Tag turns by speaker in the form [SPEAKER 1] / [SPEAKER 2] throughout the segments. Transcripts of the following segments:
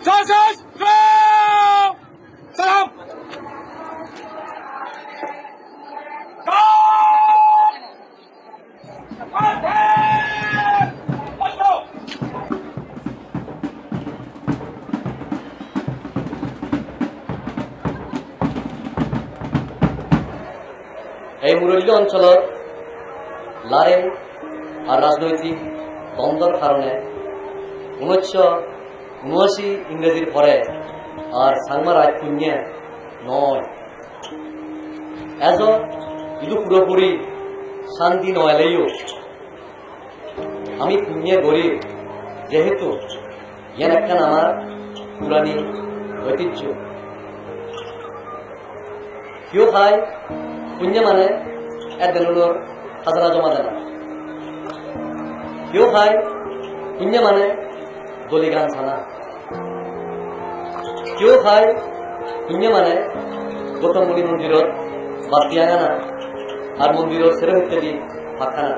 [SPEAKER 1] Soldiers, go! Salam! Go! Let's go!
[SPEAKER 2] এই মুরলী অঞ্চলের লারেন আর রাজনৈতিক দ্বন্দ্বর কারণে 1979 ইংরেজির পরে আর সাংমা রাজ পুণ্যা নয় এজো ইদু পুরোপুরি শান্তি নয়লেও আমি পুণ্যে গড়ি যেহেতু ইয়ান একটা আমার পুরানি ঐতিহ্য কেউ খায় পুণ্য মানে একদিনের খাজনা জমা দেনা কেউ খায় পুণ্য মানে দলিগান ছানা কেউ খায় পুণ্য মানে গৌতম মুনি মন্দিরের বাতিয়াগানা আর মন্দিরের সেরে ইত্যাদি পাখানা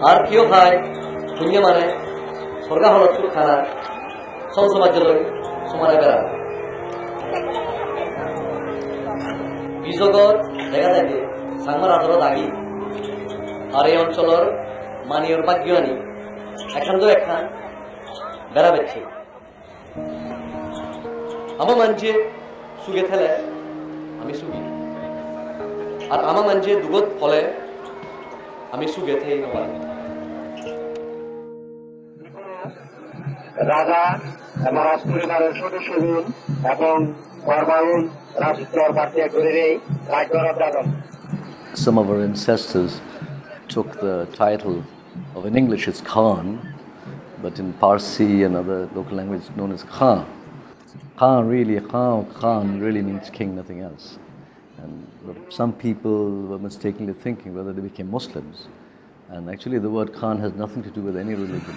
[SPEAKER 2] আর কেউ খায় পুণ্য মানে সরকার হল খানা সংসমাজ্যলৈ সমানে বেড়ানো বিজগত দেখা যায় যে সাংমার আদলত আগি আর এই অঞ্চলের মানিয়র ভাগ্যানি এখান তো একখান বেড়া বেছে আমার মানছে সুগে থেলে আমি সুগি আর আমার মানছে দুগত ফলে আমি সুগে থেই নবাই
[SPEAKER 3] রাজা এবং রাজপরিবারের সদস্যদের এবং কর্মায়ন রাজত্বর পার্টি করে রাজ্যর দাদন
[SPEAKER 4] Some of our ancestors took the title of, in English it's Khan, but in Parsi and other local language known as Khan. Khan really means king, nothing else. And some people were mistakenly thinking whether they became Muslims. And actually the word Khan has nothing to do with any religion.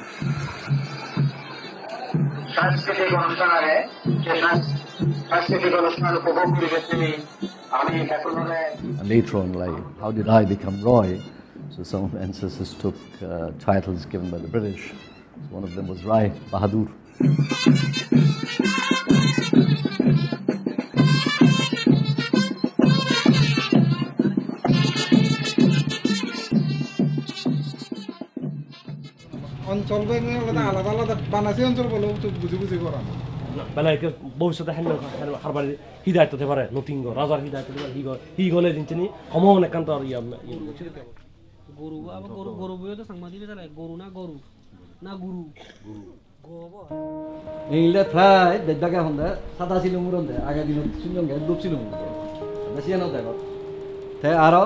[SPEAKER 3] সাংস্কৃতিক অনুষ্ঠানে সাংস্কৃতিক অনুষ্ঠান উপভোগ করেছি আমি এখন
[SPEAKER 4] And later on, like, how did I become Roy? So some of my ancestors took titles given by the British. So one of them was Rai Bahadur.
[SPEAKER 5] অঞ্চল আলাদা আলাদা বানাসি অঞ্চল বলেও তো বুঝি বুঝি করা
[SPEAKER 6] বেলা ভবিষ্যতে হারবার হৃদায়ত হতে পারে নতুন রাজার হৃদায়ত হতে পারে হি গলে জিনিস সমন একান্ত আর
[SPEAKER 7] গরু আবার গরু গরু বইও তো সাংবাদিক গরু না গরু না গুরু
[SPEAKER 8] এইটা প্রায় দেড়টাকে হন্দে সাদা ছিল মুরন্দে আগের দিন শুনজঙ্গে ডুব ছিল বেশি এনে দেখো তাই আরো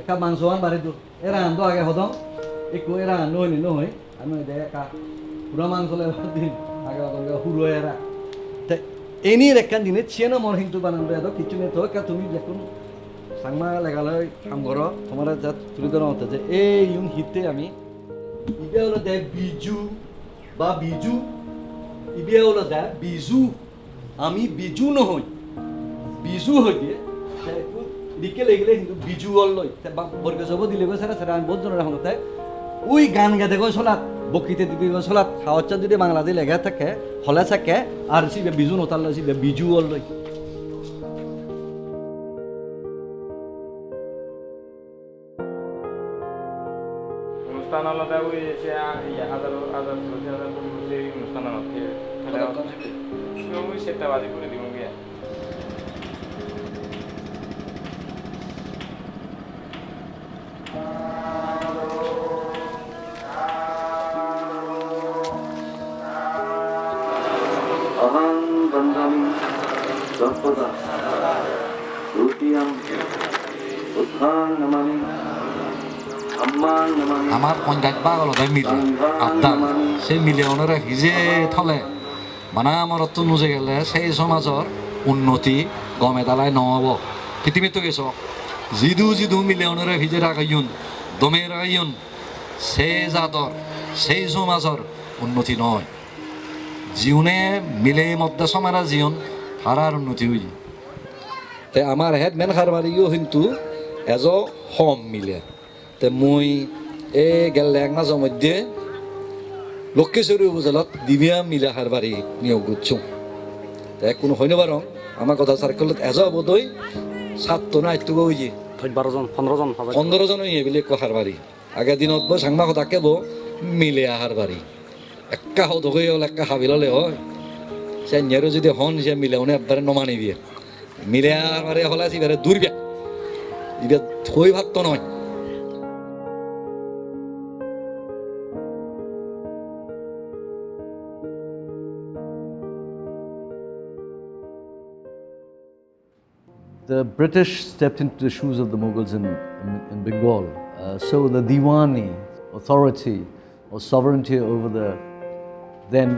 [SPEAKER 8] একটা মাংস আন বাড়ি দূর এরা আনতো আগে হদম একটু এরা নহই নহই আমি একা পুরা মাংস দিন আগে হুড়ো এরা তাই এনি একখান দিনে চিয়েনো মর হিংটু বানানো এত কিছু নেই তো তুমি দেখুন সাংমা লেগালৈ কাম করো তোমার যা তুলি ধরা হতে যে এই ইউন হিতে আমি ইবে হলো দে বিজু বা বিজু ইবে হলো দে বিজু আমি বিজু নহই বিজু হই দিয়ে দিকে লেগেলে কিন্তু বিজু লই বর্গ সব দিলে সেটা সেটা আমি বহুত জনের এখন তাই ওই গান গাতে গো চলাত বকিতে দিদি গো চলাত খাওয়াচ্ছা যদি বাংলাতে লেগে থাকে হলে থাকে আর সিবে বিজু নতাল লই সিবে বিজু লই
[SPEAKER 9] অনুষ্ঠান আলাদা ওই এসে হাজার অনুষ্ঠান ওই সেটা বাজি করে দিব গিয়া
[SPEAKER 3] অহং বন্দামি সর্বদা রুটিয়াম উত্থান নমামি
[SPEAKER 10] আমার পঞ্চায়েত বাগলতায় মিলে আবদান সেই মিলিয়নেরা হিজে থলে মানে আমার তো নুজে গেলে সেই সমাজের উন্নতি গমে দালায় নহব পৃথিবী তো গেছ জিদু মিলিয়নেরা হিজে রাখাইন দমে রাখাইন সেই জাতর সেই সমাজের উন্নতি নয় জীবনে মিলে মধ্যে সমারা জীবন হারার উন্নতি হই তাই আমার হেড মেন খারবারিও কিন্তু এজ হম মিলে তে মই এই গেলে এক মাসের মধ্যে লক্ষেশ্বরী উপজেলাত দিবিয়া মিলা হারবারি নিয়োগ করছো কোনো হইনে বারং আমার কথা সার্কেলত এজা বোধই 7 না 8 হই যে 15 জন হইয়ে বিলে কো হারবারি আগে দিনত বো সাংমা কথা কেবো মিলে হারবারি একা হদ হয়ে হল একা হাবিললে হয় সে নেরো যদি হন সে মিলে উনি একবারে নমানি দিয়ে মিলে হারবারি হলে আসি বেরে দূর বিয়া ইবে থই ভাত নয়
[SPEAKER 4] The British stepped into the shoes of the Mughals in Bengal. So the Diwani authority or sovereignty over the then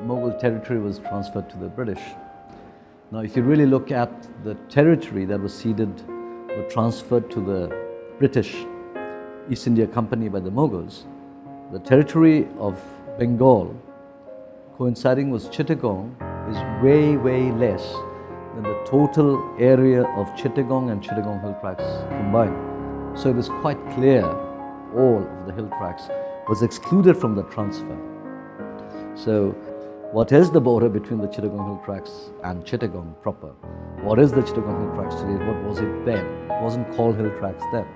[SPEAKER 4] Mughal territory was transferred to the British. Now, if you really look at the territory that was ceded or transferred to the British East India Company by the Mughals, the territory of Bengal, coinciding with Chittagong, is way, way less than the total area of Chittagong and Chittagong Hill Tracts combined. So it is quite clear all of the hill tracts was excluded from the transfer. So what is the border between the Chittagong Hill Tracts and Chittagong proper? What is the Chittagong Hill Tracts today? What was it then? It wasn't called hill tracts then.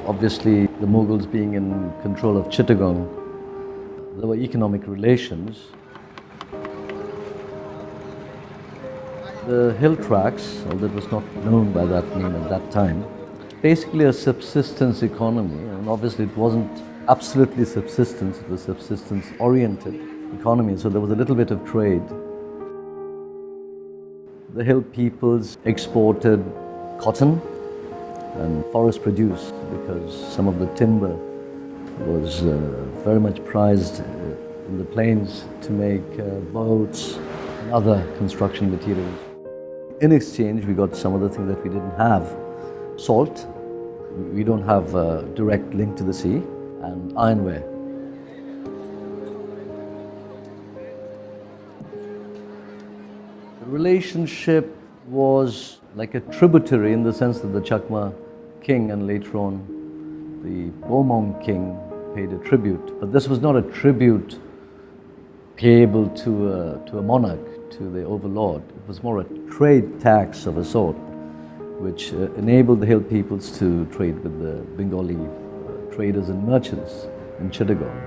[SPEAKER 4] Obviously, the Mughals being in control of Chittagong, there were economic relations. The hill tracts, although it was not known by that name at that time, basically a subsistence economy, and obviously it wasn't absolutely subsistence, it was subsistence-oriented economy, so there was a little bit of trade. The hill peoples exported cotton and forest produce because some of the timber was very much prized in the plains to make boats and other construction materials. In exchange, we got some of the things that we didn't have. Salt, we don't have a direct link to the sea, and ironware. The relationship was like a tributary in the sense that the Chakma king and later on the Bomong king paid a tribute. But this was not a tribute payable to a monarch, to the overlord. It was more a trade tax of a sort, which enabled the hill peoples to trade with the Bengali traders and merchants in Chittagong.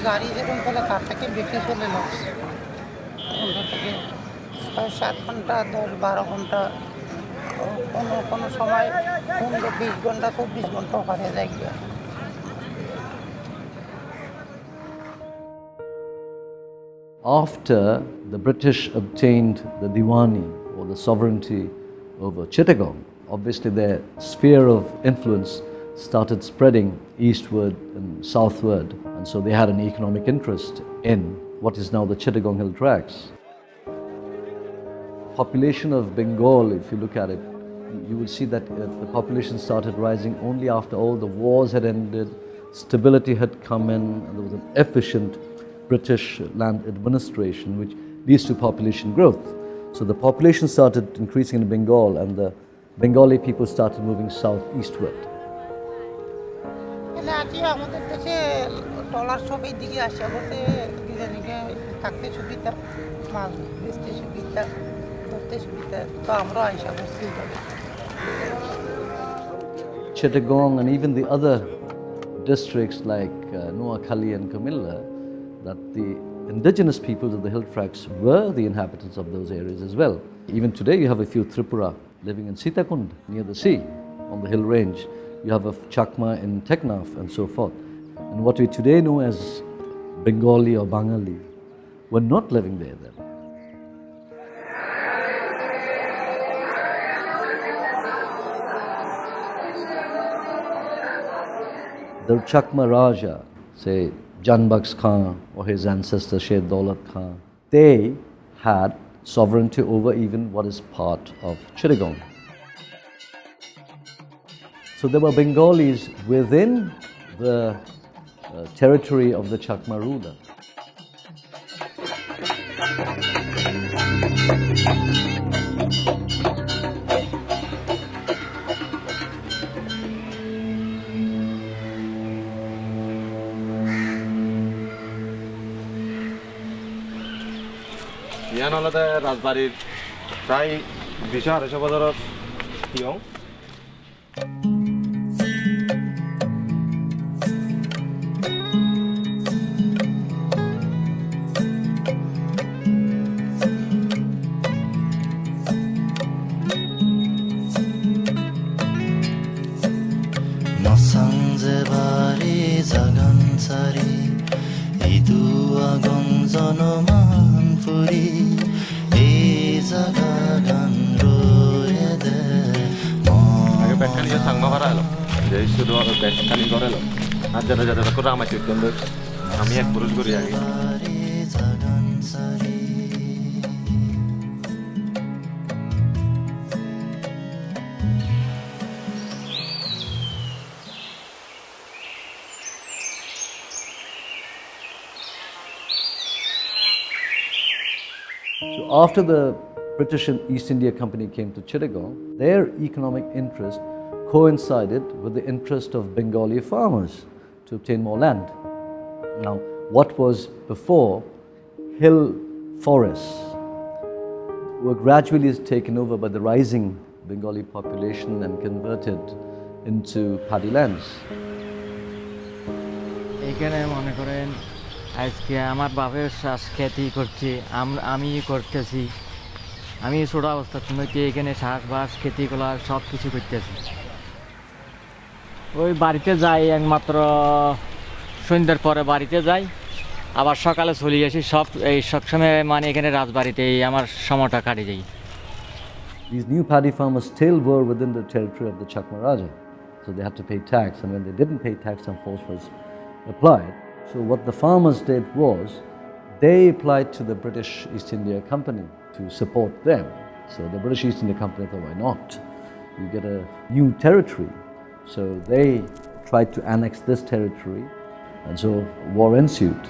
[SPEAKER 11] গাড়ি যেরকম ফলে তার থেকে বেশি চলে লাগছে 6-7 ঘন্টা 10-12 ঘন্টা কোনো সময় 15-20 ঘন্টা 24 ঘন্টা ওখানে যাই গিয়া।
[SPEAKER 4] After the British obtained the Diwani or the sovereignty over Chittagong, obviously their sphere of influence started spreading eastward and southward, and so they had an economic interest in what is now the Chittagong Hill Tracts. Population of Bengal, if you look at it, you will see that the population started rising only after all the wars had ended, stability had come in, and there was an efficient British land administration, which leads to population growth. So the population started increasing in Bengal, and the Bengali people started moving south eastward.
[SPEAKER 11] আজকে আমাদের দেশে trawler সব এই দিকে আসে বলতে দিকে থাকতে সুবিধা মাছ বেচতে সুবিধা ধরতে সুবিধা তো আমরা আইসা বসতে হবে
[SPEAKER 4] Chittagong and even the other districts like Noakhali and Kumilla, that the indigenous peoples of the hill tracts were the inhabitants of those areas as well. Even today you have a few Tripura living in Chittagong near the sea on the hill range. You have a Chakma in Teknaf and so forth. And what we today know as Bengali or Bangali were not living there then. The Chakma Raja, say Janbaks Khan or his ancestor Sher Daulat Khan, they had sovereignty over even what is part of Chittagong. So there were Bengalis within the territory of the Chakma ruler.
[SPEAKER 9] ইয়ান হলতে রাজবাড়ির প্রায় 200-250 বছরের young
[SPEAKER 12] Masangzebari zagansari idu agong zonoman furi e zagagan royede
[SPEAKER 9] আগে ব্যাখ্যানি সাংমা ভাড়া এলো যে শুধু ব্যাখ্যানি করে এলো আর যারা যারা করে আমার চিত্তন্দ আমি এক পুরুষ করি আগে
[SPEAKER 4] So after the British and East India Company came to Chittagong, their economic interest coincided with the interest of Bengali farmers to obtain more land. Now, what was before hill forests were gradually taken over by the rising Bengali population and converted into paddy lands.
[SPEAKER 13] এখানে মনে করেন আজকে আমার বাপের চাষ খেতি করছে আমি করতেছি আমি ছোট অবস্থা শুনেছি এখানে চাষবাস খেতি করা সব কিছু করতেছি ওই বাড়িতে যাই একমাত্র সন্ধ্যার পরে বাড়িতে যাই আবার সকালে চলে আসি সবসময় মানে এখানে রাজবাড়িতেই আমার সময়টা কাটিয়ে যাই
[SPEAKER 4] These new paddy farmers still were within the territory of the Chakma Raja, so they had to pay tax, and when they didn't pay tax, some force was applied. So what the farmers did was, they applied to the British East India Company to support them. So the British East India Company thought, why not? You get a new territory. So they tried to annex this territory, and so war ensued.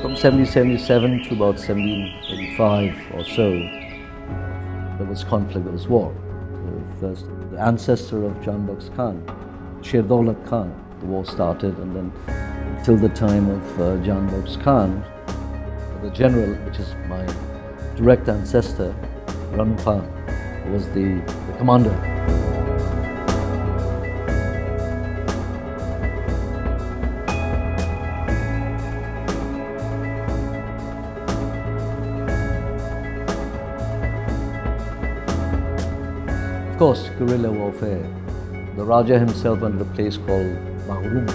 [SPEAKER 4] From 1777 to about 1785 or so, there was conflict, there was war. First, the ancestor of Janbaks Khan, Sher Daulat Khan, the war started, and then till the time of Janbox Khan, the general, which is my direct ancestor, Ranu Khan, was the commander. Of course, guerrilla warfare. The Raja himself went to a place called Mahurum.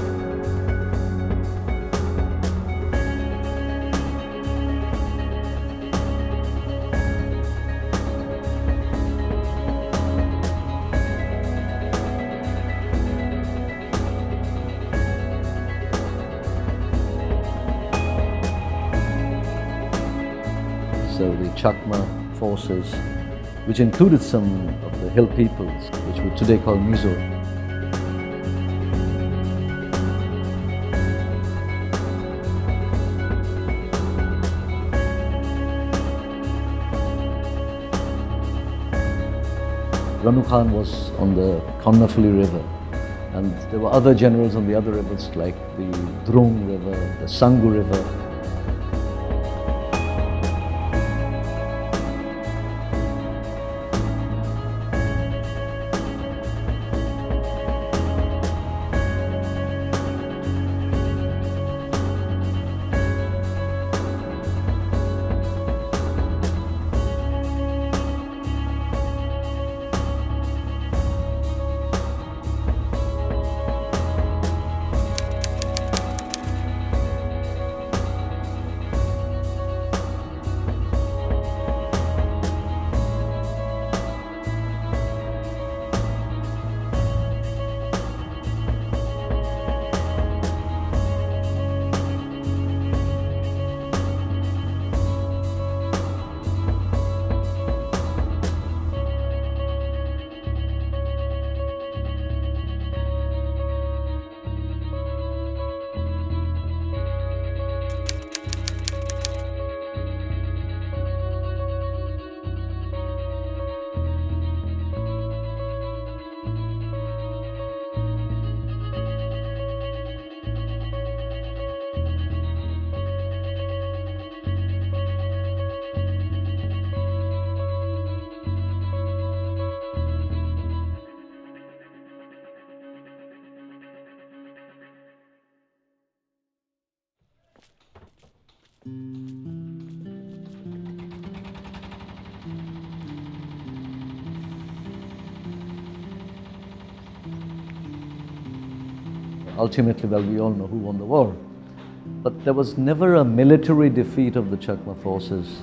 [SPEAKER 4] So the Chakma forces, which included some of the hill peoples, which we today call Mizo. Ranu Khan was on the Karnafuli River, and there were other generals on the other rivers like the Drung River, the Sangu River. Ultimately, well, we all know who won the war. But there was never a military defeat of the Chakma forces.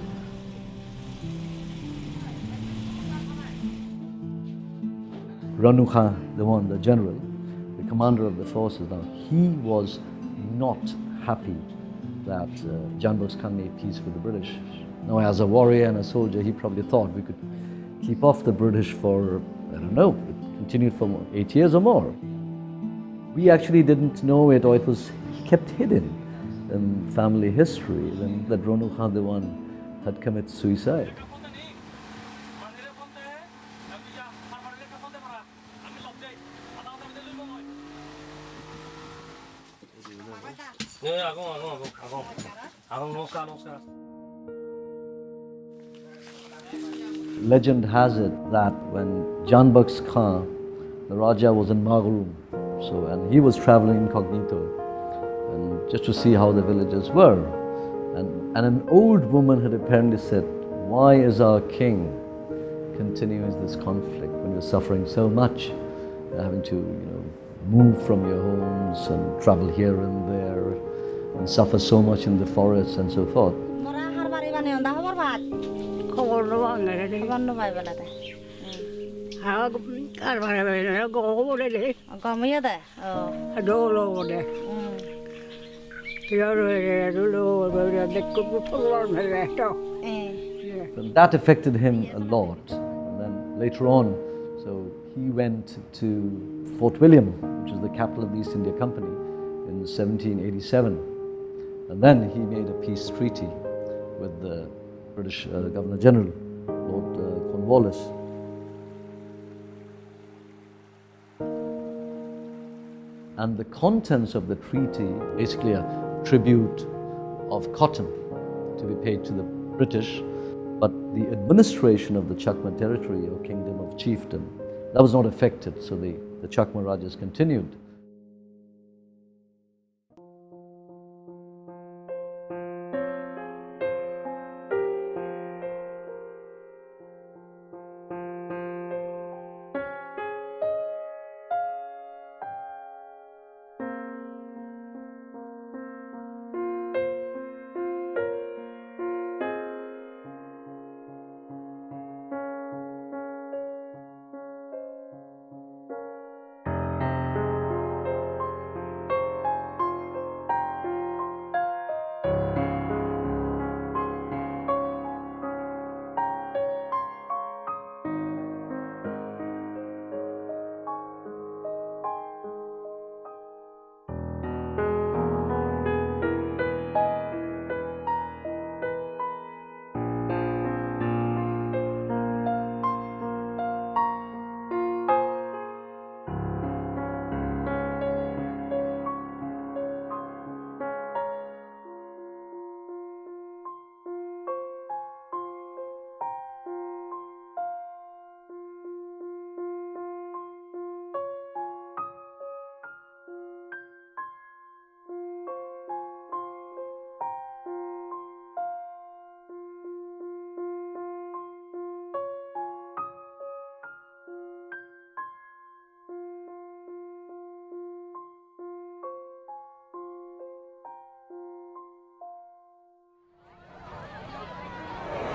[SPEAKER 4] Ranu Khan, the general, the commander of the forces, now he was not happy that Janbox Khan made peace with the British. Now, as a warrior and a soldier, he probably thought we could keep off the British for, I don't know, it continued for 8 years or more. We actually didn't know it, or it was kept hidden in family history, that Ranu Khan had committed suicide. Legend has it that when Janbox Khan, the Raja, was in Magurum, and he was traveling incognito, and just to see how the villagers were, and an old woman had apparently said, "Why is our king continuing this conflict when you're suffering so much, having to, move from your homes and travel here and there, and suffer so much in the forests and so forth?" And that affected him a lot. And then later on, so he went to Fort William, which is the capital of the East India Company, in 1787. And then he made a peace treaty with the British Governor General, Lord Cornwallis. And the contents of the treaty, basically a tribute of cotton to be paid to the British, but the administration of the Chakma territory or kingdom of chieftain, that was not affected, so the Chakma Rajas continued.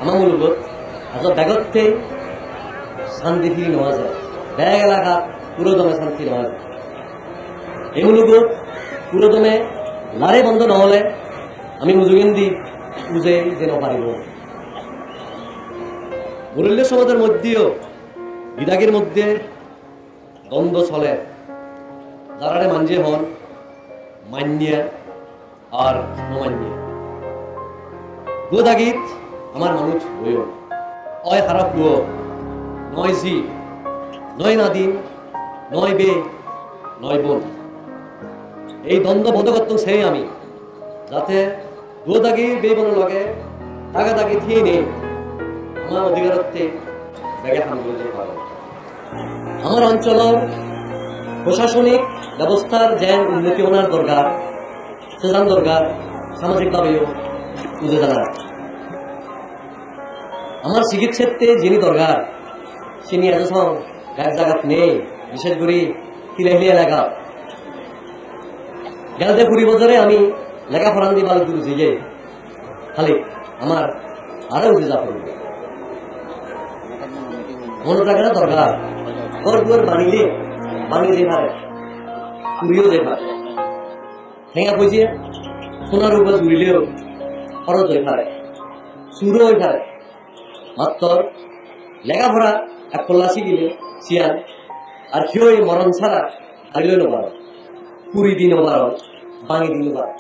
[SPEAKER 2] আমার মূলত আজ ব্যাগতে শান্তি ফিরি নেওয়া যায়, bag এলাকা পুরোদমে শান্তি নেওয়া যায়। এই মূলত পুরোদমে লারে বন্ধ নহলে আমি উজুগেন্দি উজে যেন পারিব। মুরল্য সমাজের মধ্যেও বিদাগের মধ্যে দ্বন্দ্ব চলে, যারারে মানজে হন মান্যা আর নমান্যা। গোদাগীত আমার মানুষ হইও অয় খারাপ হুয় নয় জি নয় নাদিন নয় বে নয় বোন। এই দ্বন্দ্ব বন্ধ করতাম সেই আমি, যাতে গোদাগি বে বোনের লগে দাগা দাগি থিয়ে নেই আমার অধিকারত্বে ব্যাগে হাম করতে পারে। আমার অঞ্চলের প্রশাসনিক ব্যবস্থার যে উন্নতি ওনার দরকার, সেজান দরকার সামাজিকভাবেও বুঝে জানা। আমার চিকিৎসাতে যিনি দরকার তিনি এত এক জায়গাত নেই, বিশেষ করে তিলাহিলি এলাকা গেলতে পুরী বছরে আমি লেখাপড়া দিয়ে ভালো দূর যে খালি আমার আরো উঠে যা পড়বে মনে টাকাটা দরকার। ঘর দুয়ার বানিয়ে দিয়ে পারে, পুরীও দিয়ে পারে, ঠেঙা পুজিয়ে সোনার উপর জুড়িলেও খরচ হয়ে পারে, সুরও হয়ে পারে। মাত্র লেখাপড়া এক কল্লা শিখিলে শিয়াল আর কেউ মরণ ছাড়া হারিলেও নবার, পুরী দিনও পারো, বাঙি দিনও পারো।